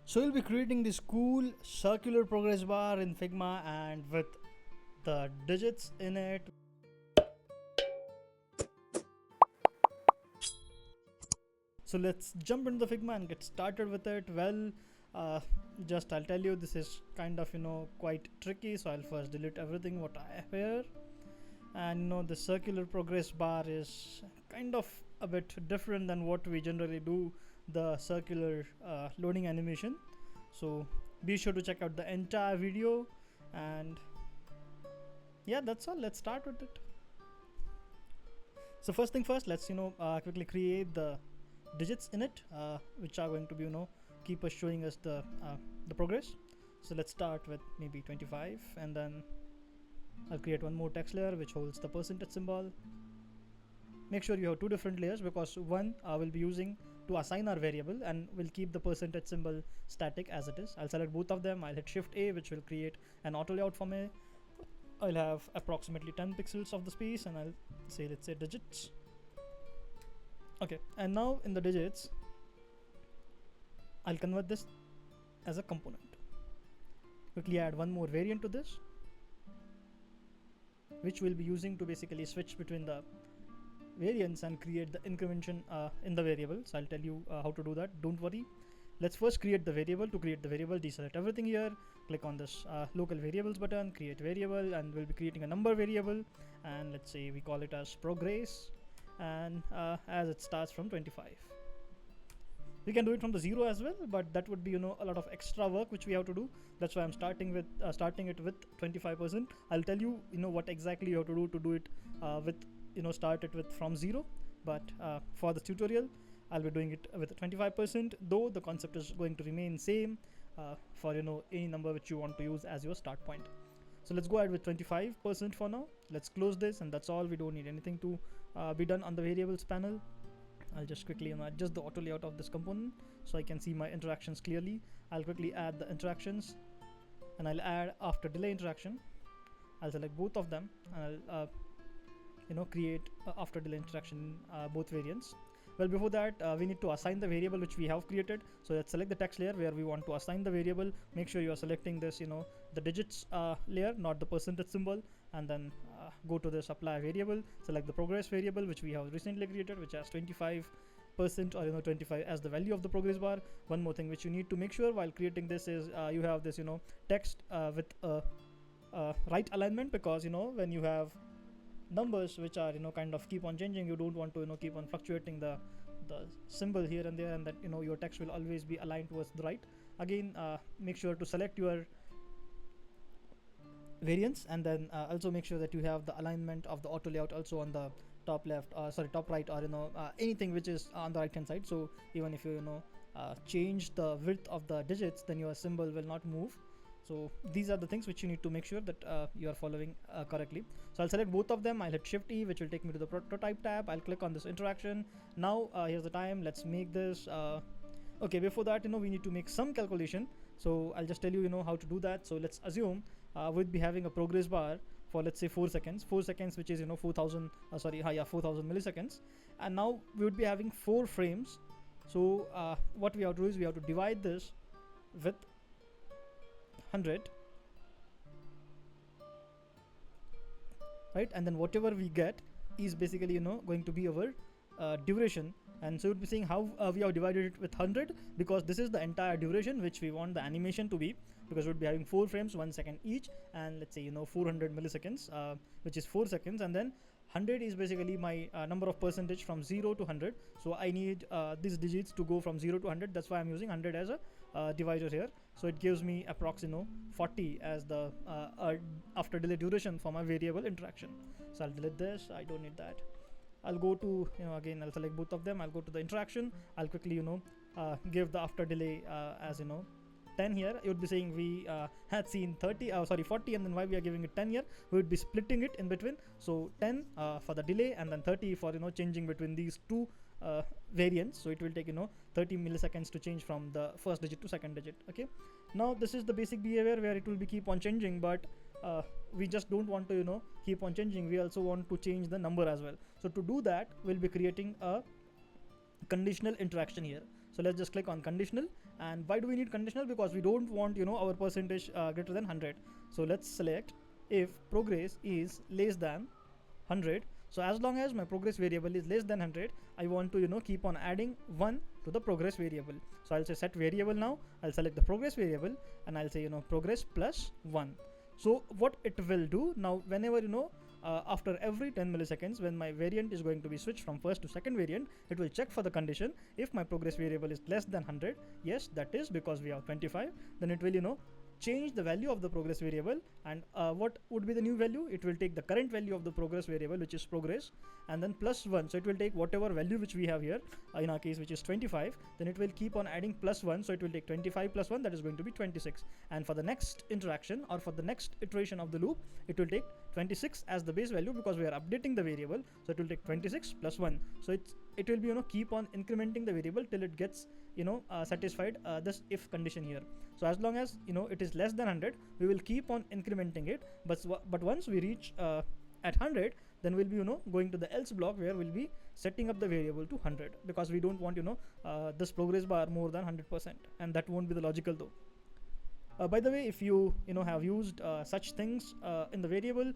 So we'll be creating this cool circular progress bar in Figma and with the digits in it. So let's jump into the Figma and get started with it. Well, just I'll tell you, this is kind of quite tricky, so I'll first delete everything what I have here. And the circular progress bar is kind of a bit different than what we generally do, the circular loading animation. So be sure to check out the entire video, and yeah, that's all. Let's start with it. So first thing first, let's quickly create the digits in it, which are going to be keep us showing us the progress. So let's start with maybe 25, and then I'll create one more text layer which holds the percentage symbol. Make sure you have two different layers, because one will be using to assign our variable, and we'll keep the percentage symbol static as it is. I'll select both of them. I'll hit Shift A, which will create an auto layout for me. I'll have approximately 10 pixels of the space, and I'll say, let's say, digits. Okay, and now in the digits, I'll convert this as a component. Quickly add one more variant to this, which we'll be using to basically switch between the variants and create the incrementation in the variable. So I'll tell you how to do that, don't worry. Let's first create the variable. To create the variable, deselect everything here, click on this local variables button, create variable, and we'll be creating a number variable, and let's say we call it as progress, and as it starts from 25. We can do it from the 0 as well, but that would be a lot of extra work which we have to do. That's why I'm starting it with 25%. I'll tell you what exactly you have to do it with start it with from 0, but for this tutorial I'll be doing it with 25%, though the concept is going to remain same for any number which you want to use as your start point. So let's go ahead with 25% for now. Let's close this, and that's all. We don't need anything to be done on the variables panel. I'll just quickly adjust the auto layout of this component so I can see my interactions clearly. I'll quickly add the interactions, and I'll add after delay interaction. I'll select both of them, and I'll create after delay interaction both variants. Well, before that we need to assign the variable which we have created. So let's select the text layer where we want to assign the variable. Make sure you are selecting this the digits layer, not the percentage symbol, and then go to this apply variable, select the progress variable which we have recently created, which has 25% or 25 as the value of the progress bar. One more thing which you need to make sure while creating this is you have this text with right alignment, because when you have numbers which are kind of keep on changing, you don't want to keep on fluctuating the symbol here and there, and that your text will always be aligned towards the right. Again, make sure to select your variants, and then also make sure that you have the alignment of the auto layout also on the top left, top right, or anything which is on the right hand side. So even if you change the width of the digits, then your symbol will not move. So these are the things which you need to make sure that you are following correctly. So I'll select both of them. I'll hit Shift E, which will take me to the prototype tab. I'll click on this interaction. Now here's the time. Let's make this. Okay, before that, we need to make some calculation. So I'll just tell you, how to do that. So let's assume we'll be having a progress bar for, let's say, 4 seconds, which is 4,000 milliseconds, and now we would be having 4 frames. So what we have to do is we have to divide this with 100, right? And then whatever we get is basically going to be our duration. And so you'd be saying how we have divided it with 100, because this is the entire duration which we want the animation to be, because we'd be having 4 frames, 1 second each, and let's say 400 milliseconds, which is 4 seconds, and then 100 is basically my number of percentage from 0 to 100. So I need these digits to go from 0 to 100. That's why I'm using 100 as a divider here. So it gives me approximately 40 as the after delay duration for my variable interaction. So I'll delete this. I don't need that. I'll go to again, I'll select both of them. I'll go to the interaction. I'll quickly give the after delay as 10 here. You would be saying we had seen 40, and then why we are giving it 10 here. We would be splitting it in between. So 10 for the delay, and then 30 for changing between these two variants. So it will take 30 milliseconds to change from the first digit to second digit. Okay, now this is the basic behavior where it will be keep on changing, but we just don't want to keep on changing. We also want to change the number as well. So to do that, we'll be creating a conditional interaction here. So let's just click on conditional, And why do we need conditional? Because we don't want our percentage greater than 100. So let's select if progress is less than 100. So as long as my progress variable is less than 100, I want to keep on adding 1 to the progress variable. So I'll say set variable. Now I'll select the progress variable and I'll say progress plus 1. So what it will do now, whenever after every 10 milliseconds, when my variant is going to be switched from first to second variant, it will check for the condition. If my progress variable is less than 100, yes, that is because we have 25, then it will change the value of the progress variable. And what would be the new value? It will take the current value of the progress variable, which is progress, and then plus 1. So it will take whatever value which we have here, in our case which is 25, then it will keep on adding plus 1. So it will take 25 plus 1, that is going to be 26. And for the next interaction or for the next iteration of the loop, it will take 26 as the base value, because we are updating the variable. So it will take 26 plus 1. So it will be keep on incrementing the variable till it gets satisfied this if condition here. So as long as it is less than 100, we will keep on incrementing it, but once we reach at 100, then we'll be going to the else block, where we'll be setting up the variable to 100, because we don't want this progress bar more than 100%, and that won't be the logical though. By the way, if you have used such things in the variable,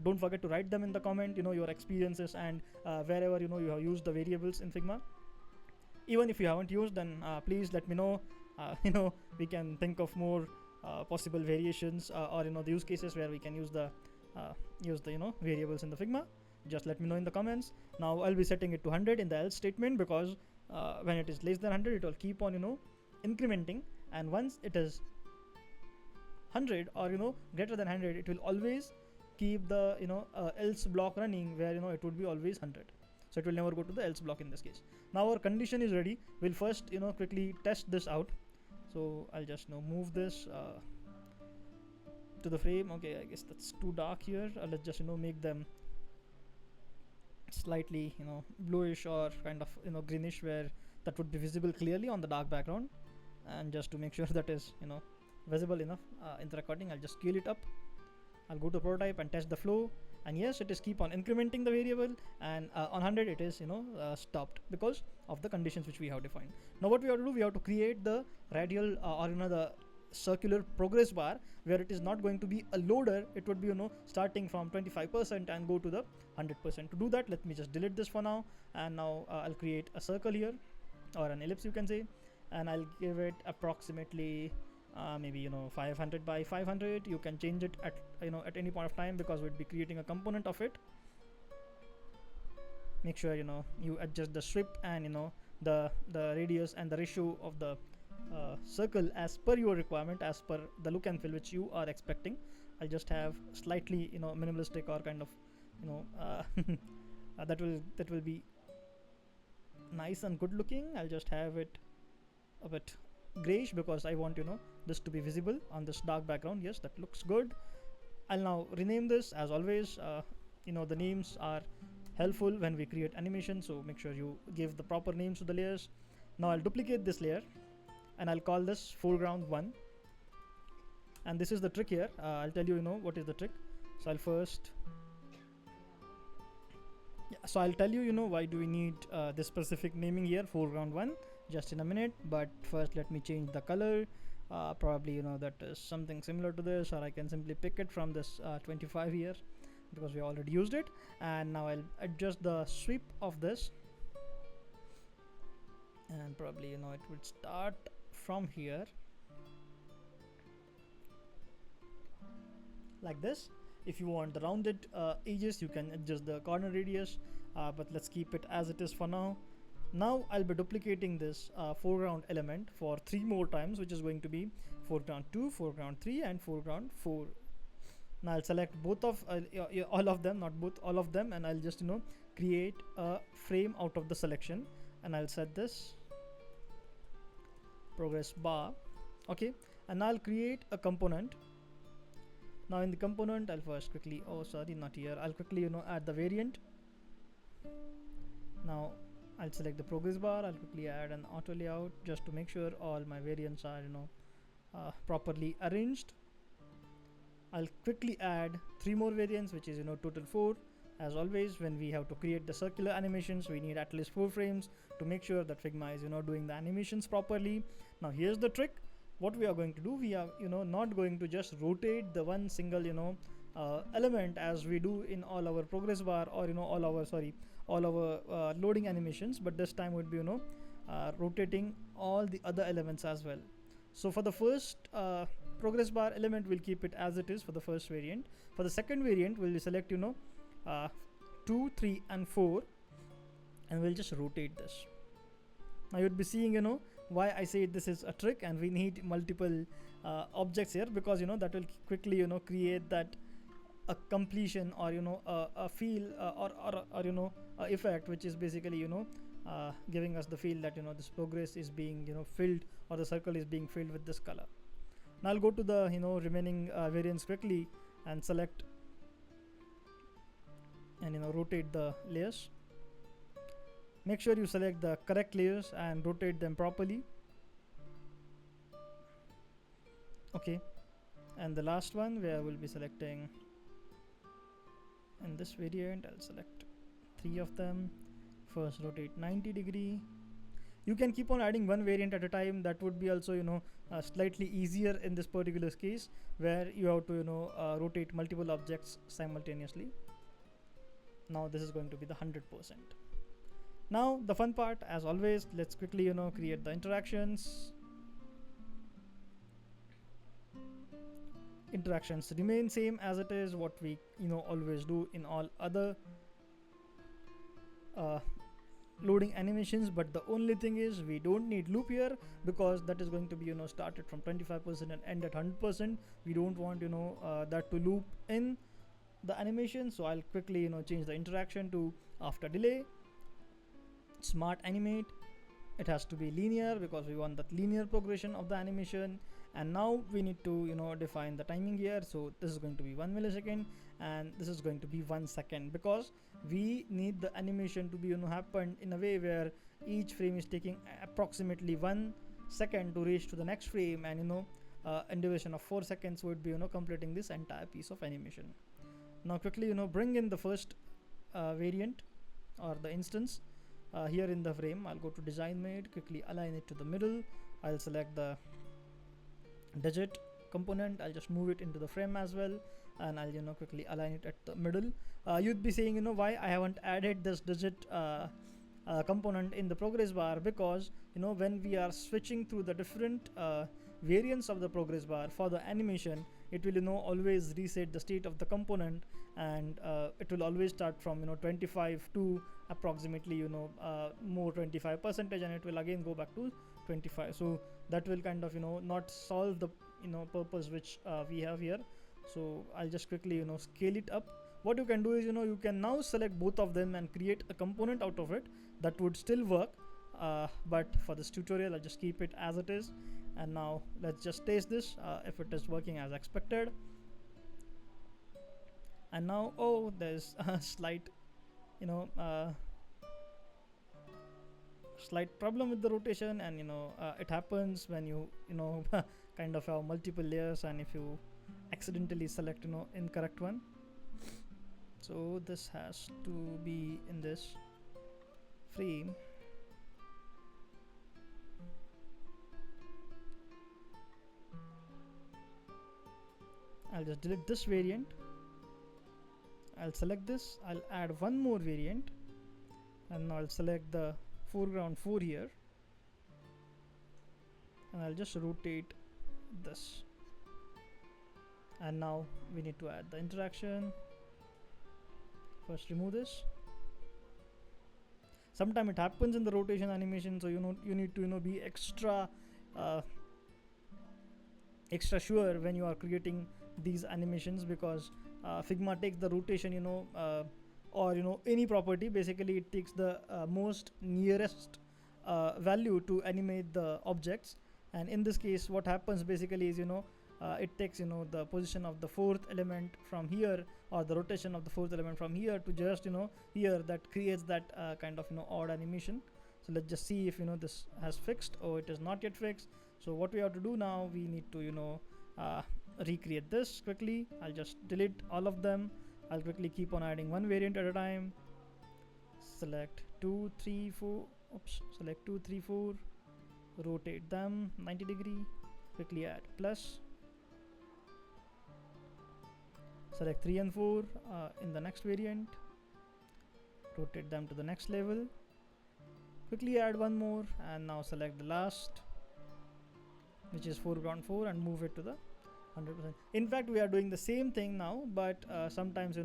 don't forget to write them in the comment, your experiences, and wherever you have used the variables in Figma. Even if you haven't used, then please let me know. We can think of more possible variations or the use cases where we can use the variables in the Figma. Just let me know in the comments. Now I'll be setting it to 100 in the else statement, because when it is less than 100, it will keep on incrementing, and once it is 100 or greater than 100, it will always keep the else block running, where it would be always 100. So it will never go to the else block in this case. Now our condition is ready. We'll first quickly test this out. So I'll just move this to the frame. Okay, I guess that's too dark here. Let's just make them slightly bluish or kind of greenish, where that would be visible clearly on the dark background. And just to make sure that is visible enough in the recording, I'll just scale it up. I'll go to prototype and test the flow, and yes, it is keep on incrementing the variable, and on 100 it is stopped because of the conditions which we have defined. Now what we have to do, we have to create the radial or the circular progress bar, where it is not going to be a loader. It would be starting from 25% and go to the 100%. To do that, let me just delete this for now, and now I'll create a circle here, or an ellipse you can say, and I'll give it approximately maybe 500 by 500. You can change it at at any point of time, because we'd be creating a component of it. Make sure you adjust the strip and the radius and the ratio of the circle as per your requirement, as per the look and feel which you are expecting. I'll just have slightly minimalistic or kind of that will be nice and good looking. I'll just have it a bit grayish, because I want this to be visible on this dark background. Yes, that looks good. I'll now rename this. As always, the names are helpful when we create animation, so make sure you give the proper names to the layers. Now I'll duplicate this layer, and I'll call this foreground 1. And this is the trick here. I'll tell you what is the trick. So I'll first I'll tell you why do we need this specific naming here, foreground 1, just in a minute. But first let me change the color. Probably that is something similar to this, or I can simply pick it from this 25 here, because we already used it. And now I'll adjust the sweep of this, and probably it would start from here like this. If you want the rounded edges, you can adjust the corner radius, but let's keep it as it is for now. Now I'll be duplicating this foreground element for 3 more times, which is going to be foreground 2, foreground 3, and foreground 4. Now I'll select both of all of them, not both, all of them, and I'll just create a frame out of the selection, and I'll set this progress bar. Okay, and now I'll create a component. Now in the component, I'll first quickly, not here, I'll quickly add the variant. Now I'll select the progress bar. I'll quickly add an auto layout, just to make sure all my variants are properly arranged. I'll quickly add 3 more variants, which is total 4, As always, when we have to create the circular animations, we need at least 4 frames to make sure that Figma is doing the animations properly. Now here's the trick. What we are going to do, we are not going to just rotate the one single element as we do in all our progress bar, or all our loading animations, but this time would be rotating all the other elements as well. So for the first progress bar element, we'll keep it as it is for the first variant. For the second variant, we'll select 2, 3 and 4, and we'll just rotate this. Now you'd be seeing why I say this is a trick and we need multiple objects here, because that will quickly create that a completion, or a feel, or a effect, which is basically giving us the feel that this progress is being filled, or the circle is being filled with this color. Now I'll go to the remaining variants quickly and select and rotate the layers. Make sure you select the correct layers and rotate them properly. Okay, and the last one, where we'll be selecting in this variant, I'll select 3 of them. First, rotate 90°. You can keep on adding one variant at a time. That would be also slightly easier in this particular case, where you have to rotate multiple objects simultaneously. Now this is going to be the 100%. Now the fun part, as always, let's quickly create the interactions. Interactions remain same as it is, what we always do in all other loading animations, but the only thing is we don't need loop here, because that is going to be started from 25% and end at 100%. We don't want that to loop in the animation, so I'll quickly change the interaction to after delay. Smart animate, it has to be linear because we want that linear progression of the animation. And now we need to define the timing here. So this is going to be 1 millisecond and this is going to be 1 second, because we need the animation to be happen in a way where each frame is taking approximately 1 second to reach to the next frame, and in duration of 4 seconds would be completing this entire piece of animation. Now quickly bring in the first variant or the instance here in the frame. I'll go to design mode, quickly align it to the middle. I'll select the digit component, I'll just move it into the frame as well, and I'll quickly align it at the middle. You'd be saying why I haven't added this digit component in the progress bar, because when we are switching through the different variants of the progress bar for the animation, it will always reset the state of the component, and it will always start from 25 to approximately more 25%, and it will again go back to 25. So that will kind of not solve the purpose which we have here. So I'll just quickly scale it up. What you can do is you can now select both of them and create a component out of it. That would still work, but for this tutorial I'll just keep it as it is. And now let's just test this if it is working as expected. And now there's a slight slight problem with the rotation, and it happens when you kind of have multiple layers, and if you accidentally select incorrect one. So this has to be in this frame. I'll just delete this variant. I'll select this, I'll add one more variant, and now I'll select the foreground 4 here, and I'll just rotate this. And now we need to add the interaction. First remove this. Sometimes it happens in the rotation animation, so you need to be extra sure when you are creating these animations, because Figma takes the rotation or any property. Basically it takes the most nearest value to animate the objects, and in this case what happens basically is it takes the position of the 4th element from here, or the rotation of the 4th element from here to just here. That creates that kind of odd animation. So let's just see if this has fixed. It is not yet fixed. So what we have to do now, we need to recreate this quickly. I'll just delete all of them, I'll quickly keep on adding one variant at a time. Select 2 3 4, oops, select 2 3 4, rotate them 90 degree, quickly add plus, select 3 and 4 in the next variant, rotate them to the next level, quickly add one more, and now select the last, which is 4.4, and move it to the 100%. In fact, we are doing the same thing now, but sometimes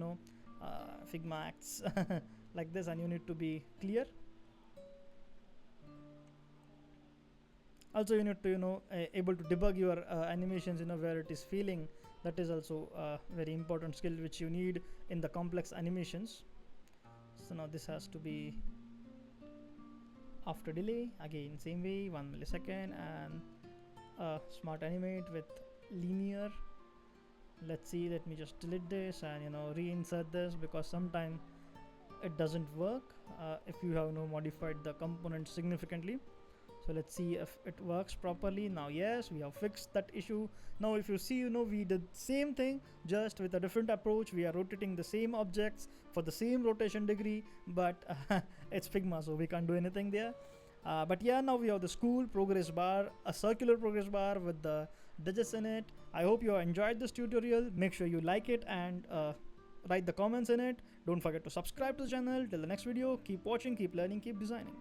Figma acts like this, and you need to be clear. Also, you need to able to debug your animations where it is failing. That is also a very important skill which you need in the complex animations. So now this has to be after delay, again same way, 1 millisecond, and smart animate with linear. Let's see, let me just delete this and reinsert this, because sometimes it doesn't work if you have modified the component significantly. So let's see if it works properly. Now yes, we have fixed that issue. Now if you see, we did same thing, just with a different approach. We are rotating the same objects for the same rotation degree, but it's Figma, so we can't do anything there. But yeah, now we have the school progress bar, a circular progress bar with the digits in it. I hope you enjoyed this tutorial. Make sure you like it and write the comments in it. Don't forget to subscribe to the channel. Till the next video, keep watching, keep learning, keep designing.